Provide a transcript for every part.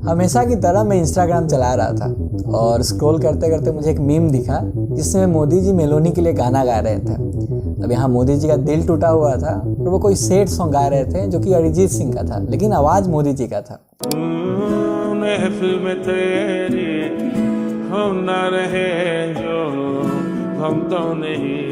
हमेशा की तरह मैं इंस्टाग्राम चला रहा था और स्क्रॉल करते करते मुझे एक मीम दिखा जिसमें मोदी जी मेलोनी के लिए गाना गा रहे थे। अब यहाँ मोदी जी का दिल टूटा हुआ था और वो कोई सैड सॉन्ग गा रहे थे जो कि अरिजीत सिंह का था, लेकिन आवाज़ मोदी जी का था। महफिल में तेरी हम ना रहे जो हम तो नहीं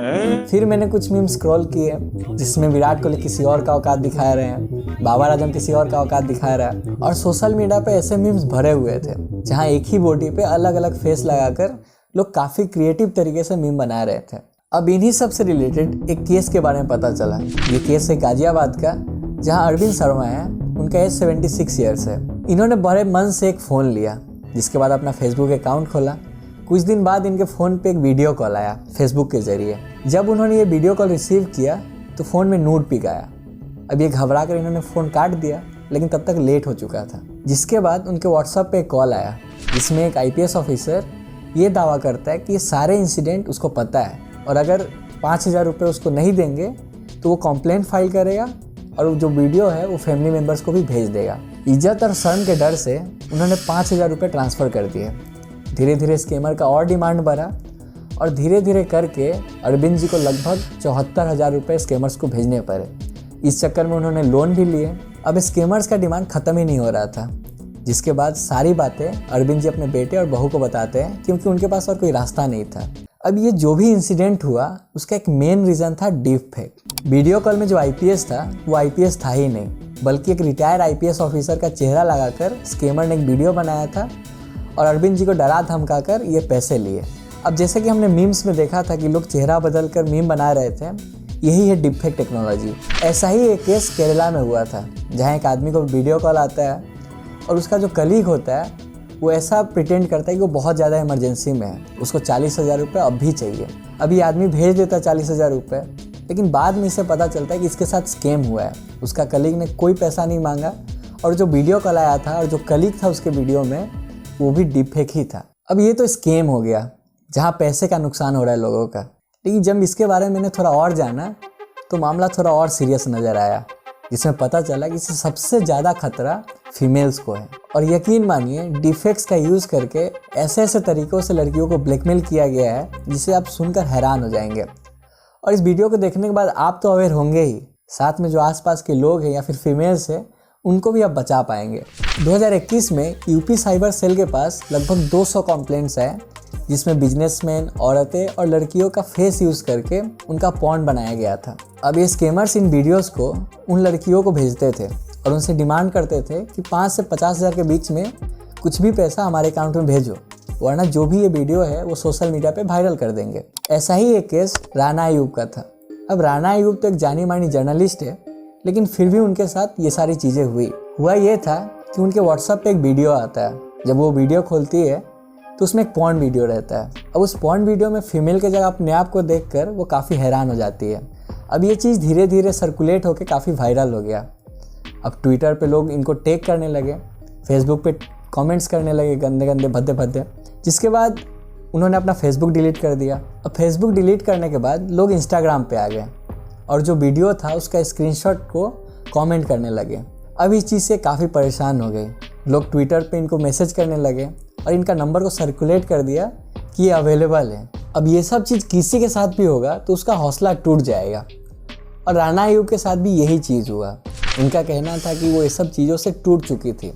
है। फिर मैंने कुछ मीम स्क्रॉल किए जिसमें विराट कोहली किसी और का औकात दिखा रहे हैं, बाबर आजम किसी और का औकात दिखा रहा है, और सोशल मीडिया पे ऐसे मीम्स भरे हुए थे जहां एक ही बॉडी पे अलग अलग फेस लगाकर लोग काफ़ी क्रिएटिव तरीके से मीम बना रहे थे। अब इन्हीं सब से रिलेटेड एक केस के बारे में पता चला। ये केस है गाजियाबाद का, जहाँ अरविंद शर्मा है, उनका एज 76 ईयर्स है। इन्होंने बड़े मन से एक फ़ोन लिया, जिसके बाद अपना फेसबुक अकाउंट खोला। कुछ दिन बाद इनके फ़ोन पे एक वीडियो कॉल आया फेसबुक के ज़रिए। जब उन्होंने ये वीडियो कॉल रिसीव किया तो फ़ोन में नूड पिक आया। अब ये घबरा कर इन्होंने फ़ोन काट दिया, लेकिन तब तक लेट हो चुका था। जिसके बाद उनके व्हाट्सएप पे एक कॉल आया जिसमें एक IPS ऑफिसर ये दावा करता है कि ये सारे इंसिडेंट उसको पता है और अगर 5,000 रुपये उसको नहीं देंगे तो वो कंप्लेंट फाइल करेगा और जो वीडियो है वो फैमिली मेम्बर्स को भी भेज देगा। इज्जत और शर्म के डर से उन्होंने 5,000 रुपये ट्रांसफ़र कर दिए। धीरे धीरे स्कैमर का और डिमांड बढ़ा और धीरे धीरे करके अरविंद जी को लगभग 74,000 रुपये स्कैमर्स को भेजने पड़े। इस चक्कर में उन्होंने लोन भी लिए। अब स्कैमर्स का डिमांड ख़त्म ही नहीं हो रहा था, जिसके बाद सारी बातें अरविंद जी अपने बेटे और बहू को बताते हैं क्योंकि उनके पास और कोई रास्ता नहीं था। अब ये जो भी इंसिडेंट हुआ उसका एक मेन रीज़न था डीप फेक। वीडियो कॉल में जो IPS था वो IPS था ही नहीं, बल्कि एक रिटायर्ड IPS ऑफिसर का चेहरा लगाकर स्कैमर ने एक वीडियो बनाया था और अरविंद जी को डरा धमका कर ये पैसे लिए। अब जैसे कि हमने मीम्स में देखा था कि लोग चेहरा बदल कर मीम बना रहे थे, यही है डीप फेक टेक्नोलॉजी। ऐसा ही एक केस केरला में हुआ था, जहाँ एक आदमी को वीडियो कॉल आता है और उसका जो कलीग होता है वो ऐसा प्रिटेंड करता है कि वो बहुत ज़्यादा इमरजेंसी में है, उसको 40,000 रुपये अब भी चाहिए। अभी आदमी भेज देता 40,000 रुपये, लेकिन बाद में इसे पता चलता है कि इसके साथ स्कैम हुआ है। उसका कलीग ने कोई पैसा नहीं मांगा और जो वीडियो कॉल आया था और जो कलीग था उसके वीडियो में वो भी डीप फेक ही था। अब ये तो स्कैम हो गया जहाँ पैसे का नुकसान हो रहा है लोगों का, लेकिन जब इसके बारे में मैंने थोड़ा और जाना तो मामला थोड़ा और सीरियस नज़र आया, जिसमें पता चला कि इससे सबसे ज़्यादा खतरा फीमेल्स को है। और यकीन मानिए डिफेक्ट्स का यूज़ करके ऐसे ऐसे तरीक़ों से लड़कियों को ब्लैकमेल किया गया है जिसे आप सुनकर हैरान हो जाएंगे। और इस वीडियो को देखने के बाद आप तो अवेयर होंगे ही, साथ में जो आसपास के लोग हैं या फिर फीमेल्स हैं उनको भी आप बचा पाएंगे। 2021 में यूपी साइबर सेल के पास लगभग 200 कंप्लेंट्स आए, जिसमें बिजनेसमैन, औरतें और लड़कियों का फेस यूज़ करके उनका पॉर्न बनाया गया था। अब ये स्कैमर्स इन वीडियोस को उन लड़कियों को भेजते थे और उनसे डिमांड करते थे कि 5 से 50,000 के बीच में कुछ भी पैसा हमारे अकाउंट में भेजो, वरना जो भी ये वीडियो है वो सोशल मीडिया पे वायरल कर देंगे। ऐसा ही एक केस राणा अयूब का था। अब राणा अयूब तो एक जानी मानी जर्नलिस्ट है, लेकिन फिर भी उनके साथ ये सारी चीज़ें हुआ ये था कि उनके व्हाट्सएप पे एक वीडियो आता है। जब वो वीडियो खोलती है तो उसमें एक पॉर्न वीडियो रहता है। अब उस पॉर्न वीडियो में फीमेल के जगह अपने आप को देखकर वो काफ़ी हैरान हो जाती है। अब ये चीज़ धीरे धीरे सर्कुलेट होकर काफ़ी वायरल हो गया। अब ट्विटर पे लोग इनको टैग करने लगे, फेसबुक पे कमेंट्स करने लगे गंदे गंदे भद्दे भद्दे, जिसके बाद उन्होंने अपना फेसबुक डिलीट कर दिया। अब फेसबुक डिलीट करने के बाद लोग इंस्टाग्राम पे आ गए और जो वीडियो था उसका स्क्रीनशॉट को कमेंट करने लगे। अब इस चीज़ से काफ़ी परेशान हो गए लोग, ट्विटर पे इनको मैसेज करने लगे और इनका नंबर को सर्कुलेट कर दिया कि ये अवेलेबल है। अब ये सब चीज़ किसी के साथ भी होगा तो उसका हौसला टूट जाएगा, और राणा अयूब के साथ भी यही चीज़ हुआ। उनका कहना था कि वो ये सब चीज़ों से टूट चुकी थी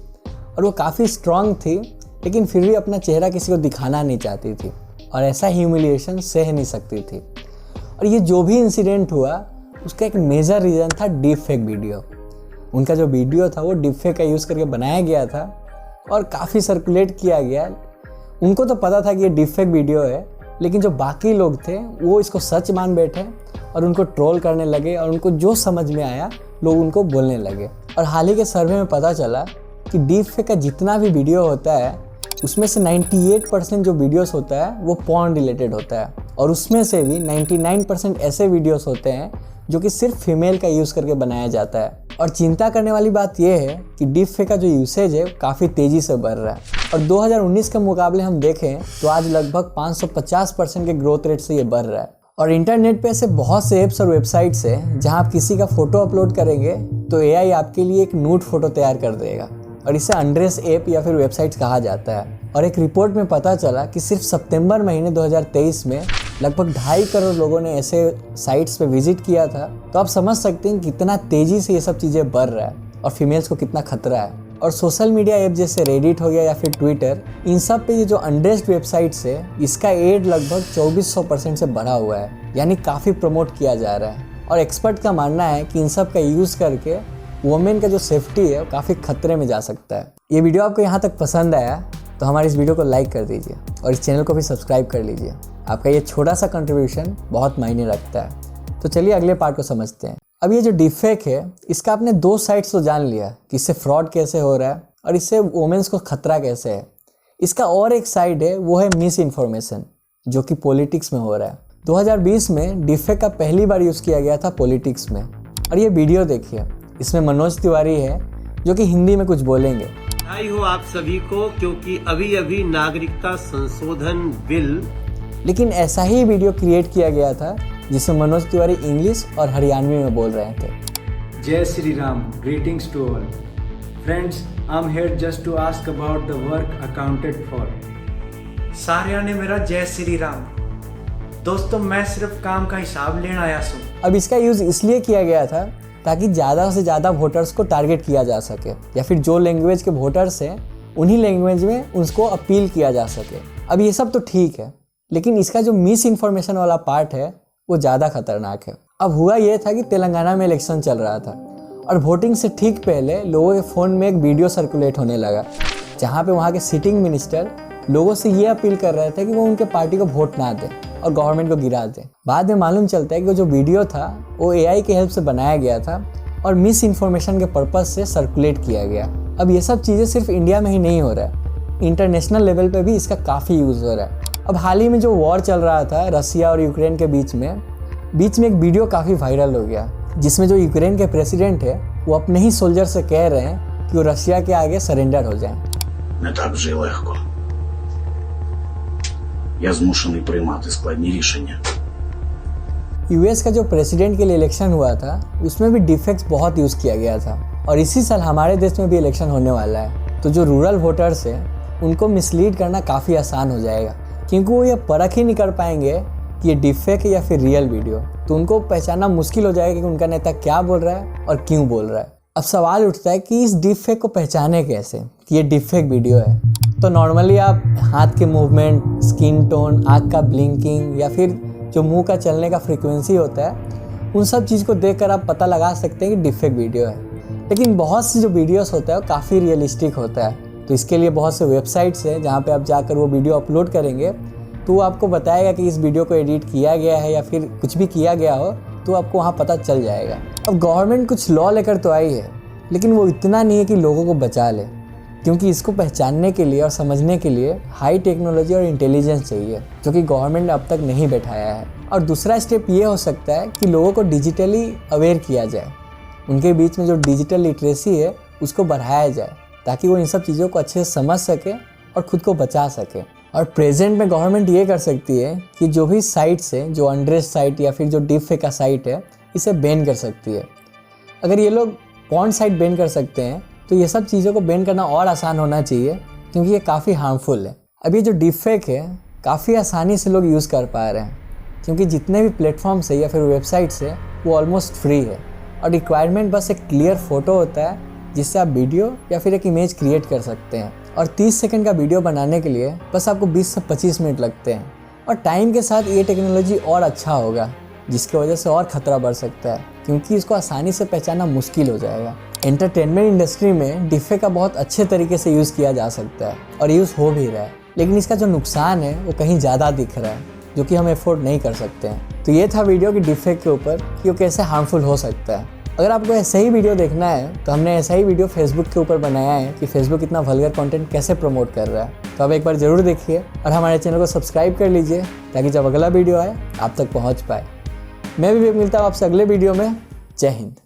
और वो काफ़ी स्ट्रांग थी, लेकिन फिर भी अपना चेहरा किसी को दिखाना नहीं चाहती थी और ऐसा ह्यूमिलिएशन सह नहीं सकती थी। और ये जो भी इंसिडेंट हुआ उसका एक मेजर रीज़न था डीप फेक वीडियो। उनका जो वीडियो था वो डीप फेक का यूज़ करके बनाया गया था और काफ़ी सर्कुलेट किया गया। उनको तो पता था कि ये डीप फेक वीडियो है, लेकिन जो बाकी लोग थे वो इसको सच मान बैठे और उनको ट्रोल करने लगे और उनको जो समझ में आया लोग उनको बोलने लगे। और हाल ही के सर्वे में पता चला कि डीप फेक का जितना भी वीडियो होता है उसमें से 98% जो वीडियोस होता है वो पॉर्न रिलेटेड होता है, और उसमें से भी 99% ऐसे वीडियोस होते हैं जो कि सिर्फ फीमेल का यूज़ करके बनाया जाता है। और चिंता करने वाली बात यह है कि डीप फेक का जो यूसेज है काफ़ी तेज़ी से बढ़ रहा है, और 2019 के मुकाबले हम देखें तो आज लगभग 550% के ग्रोथ रेट से ये बढ़ रहा है। और इंटरनेट पे ऐसे बहुत से ऐप्स और वेबसाइट्स हैं जहां आप किसी का फ़ोटो अपलोड करेंगे तो एआई आपके लिए एक नूड फ़ोटो तैयार कर देगा और इसे अनड्रेस ऐप या फिर वेबसाइट्स कहा जाता है। और एक रिपोर्ट में पता चला कि सिर्फ सितंबर महीने 2023 में लगभग 2.5 करोड़ लोगों ने ऐसे साइट्स पे विजिट किया था। तो आप समझ सकते हैं कितना तेज़ी से ये सब चीज़ें बढ़ रहा है और फीमेल्स को कितना खतरा है। और सोशल मीडिया ऐप जैसे रेडिट हो गया या फिर ट्विटर, इन सब पे ये जो अनड्रेस्ड वेबसाइट्स है इसका एड लगभग 2400% से बढ़ा हुआ है, यानी काफ़ी प्रमोट किया जा रहा है। और एक्सपर्ट का मानना है कि इन सब का यूज़ करके वुमेन का जो सेफ्टी है वो काफ़ी खतरे में जा सकता है। ये वीडियो आपको यहाँ तक पसंद आया तो हमारी इस वीडियो को लाइक कर दीजिए और इस चैनल को भी सब्सक्राइब कर लीजिए। आपका ये छोटा सा कंट्रीब्यूशन बहुत मायने रखता है। तो चलिए अगले पार्ट को समझते हैं। अब ये जो डिफेक है इसका आपने 2 साइड्स तो जान लिया कि इससे फ्रॉड कैसे हो रहा है और इससे वुमेन्स को खतरा कैसे है। इसका और एक साइड है, वो है मिस इन्फॉर्मेशन, जो कि पॉलिटिक्स में हो रहा है। 2020 में डिफेक का पहली बार यूज़ किया गया था पॉलिटिक्स में। और ये वीडियो देखिए, इसमें मनोज तिवारी है जो कि हिंदी में कुछ बोलेंगे। बधाई हो आप सभी को, क्योंकि अभी अभी नागरिकता संशोधन बिल। लेकिन ऐसा ही वीडियो क्रिएट किया गया था जिसमें मनोज तिवारी इंग्लिश और हरियाणवी में बोल रहे थे। Jai Shri Ram, greetings to all friends, I am here just to ask about the work accounted for. Sariya ने मेरा जय श्री राम। दोस्तों, मैं सिर्फ काम का हिसाब लेना आया हूँ। अब इसका यूज़ इसलिए किया गया था ताकि ज़्यादा से ज़्यादा वोटर्स को टारगेट किया जा सके, या फिर जो लैंग्वेज के वोटर्स हैं उन्हीं लैंग्वेज में उसको अपील किया जा सके। अब ये सब तो ठीक है, लेकिन इसका जो मिस इन्फॉर्मेशन वाला पार्ट है वो ज़्यादा खतरनाक है। अब हुआ ये था कि तेलंगाना में इलेक्शन चल रहा था और वोटिंग से ठीक पहले लोगों के फ़ोन में एक वीडियो सर्कुलेट होने लगा जहाँ पे वहाँ के सिटिंग मिनिस्टर लोगों से ये अपील कर रहे थे कि वो उनके पार्टी को वोट ना दें और गवर्नमेंट को गिरा दें। बाद में मालूम चलता है कि वो जो वीडियो था वो एआई के हेल्प से बनाया गया था और मिस इन्फॉर्मेशन के पर्पज़ से सर्कुलेट किया गया। अब ये सब चीज़ें सिर्फ इंडिया में ही नहीं हो रहा है, इंटरनेशनल लेवल पे भी इसका काफ़ी यूज़ हो रहा है। अब हाल ही में जो वॉर चल रहा था रसिया और यूक्रेन के बीच में एक वीडियो काफ़ी वायरल हो गया जिसमें जो यूक्रेन के प्रेसिडेंट है वो अपने ही सोल्जर से कह रहे हैं कि वो रशिया के आगे सरेंडर हो जाएं। Не так вже й легко. Я змушений приймати складні рішення. यूएस का जो प्रेसिडेंट के लिए इलेक्शन हुआ था उसमें भी डिफेक्ट्स बहुत यूज़ किया गया था और इसी साल हमारे देश में भी इलेक्शन होने वाला है। तो जो रूरल वोटर्स हैं उनको मिसलीड करना काफ़ी आसान हो जाएगा, क्योंकि वो ये परख ही नहीं कर पाएंगे कि ये डिफेक्ट है या फिर रियल वीडियो। तो उनको पहचानना मुश्किल हो जाएगा कि उनका नेता क्या बोल रहा है और क्यों बोल रहा है। अब सवाल उठता है कि इस डिफेक्ट को पहचाने कैसे कि ये डिफेक्ट वीडियो है। तो नॉर्मली आप हाथ के मूवमेंट, स्किन टोन, आँख का ब्लिंकिंग या फिर जो मुंह का चलने का फ्रीक्वेंसी होता है, उन सब चीज़ को देखकर आप पता लगा सकते हैं कि डिफेक्ट वीडियो है। लेकिन बहुत सी जो वीडियोस होता है वो काफ़ी रियलिस्टिक होता है। तो इसके लिए बहुत से वेबसाइट्स हैं जहाँ पे आप जाकर वो वीडियो अपलोड करेंगे तो वो आपको बताएगा कि इस वीडियो को एडिट किया गया है या फिर कुछ भी किया गया हो, तो आपको वहाँ पता चल जाएगा। अब गवर्नमेंट कुछ लॉ लेकर तो आई है, लेकिन वो इतना नहीं है कि लोगों को बचा ले, क्योंकि इसको पहचानने के लिए और समझने के लिए हाई टेक्नोलॉजी और इंटेलिजेंस चाहिए, जो कि गवर्नमेंट ने अब तक नहीं बैठाया है। और दूसरा स्टेप ये हो सकता है कि लोगों को डिजिटली अवेयर किया जाए, उनके बीच में जो डिजिटल लिटरेसी है उसको बढ़ाया जाए, ताकि वो इन सब चीज़ों को अच्छे से समझ सके और ख़ुद को बचा सके। और प्रेजेंट में गवर्नमेंट ये कर सकती है कि जो भी साइट्स है, जो अनड्रेस्ड साइट या फिर जो डिफेक का साइट है, इसे बैन कर सकती है। अगर ये लोग पॉर्न साइट बैन कर सकते हैं तो ये सब चीज़ों को बैन करना और आसान होना चाहिए, क्योंकि ये काफ़ी हार्मफुल है। अब ये जो डिफेक है काफ़ी आसानी से लोग यूज़ कर पा रहे हैं, क्योंकि जितने भी प्लेटफॉर्म्स है या फिर वेबसाइट्स है वो ऑलमोस्ट फ्री है और रिक्वायरमेंट बस एक क्लियर फ़ोटो होता है जिससे आप वीडियो या फिर एक इमेज क्रिएट कर सकते हैं। और 30 सेकंड का वीडियो बनाने के लिए बस आपको 20 से 25 मिनट लगते हैं। और टाइम के साथ ये टेक्नोलॉजी और अच्छा होगा, जिसकी वजह से और ख़तरा बढ़ सकता है, क्योंकि इसको आसानी से पहचानना मुश्किल हो जाएगा। एंटरटेनमेंट इंडस्ट्री में डिफेक्ट का बहुत अच्छे तरीके से यूज़ किया जा सकता है और यूज़ हो भी रहा है, लेकिन इसका जो नुकसान है वो कहीं ज़्यादा दिख रहा है, जो कि हम अफोर्ड नहीं कर सकते हैं। तो ये था वीडियो की डिफेक्ट के ऊपर कि वो कैसे हार्मफुल हो सकता है। अगर आपको ऐसा ही वीडियो देखना है तो हमने ऐसा ही वीडियो फेसबुक के ऊपर बनाया है कि फेसबुक इतना वल्गर कंटेंट कैसे प्रमोट कर रहा है। तो आप एक बार ज़रूर देखिए और हमारे चैनल को सब्सक्राइब कर लीजिए, ताकि जब अगला वीडियो आए आप तक पहुंच पाए। मैं भी मिलता हूँ आपसे अगले वीडियो में। जय हिंद।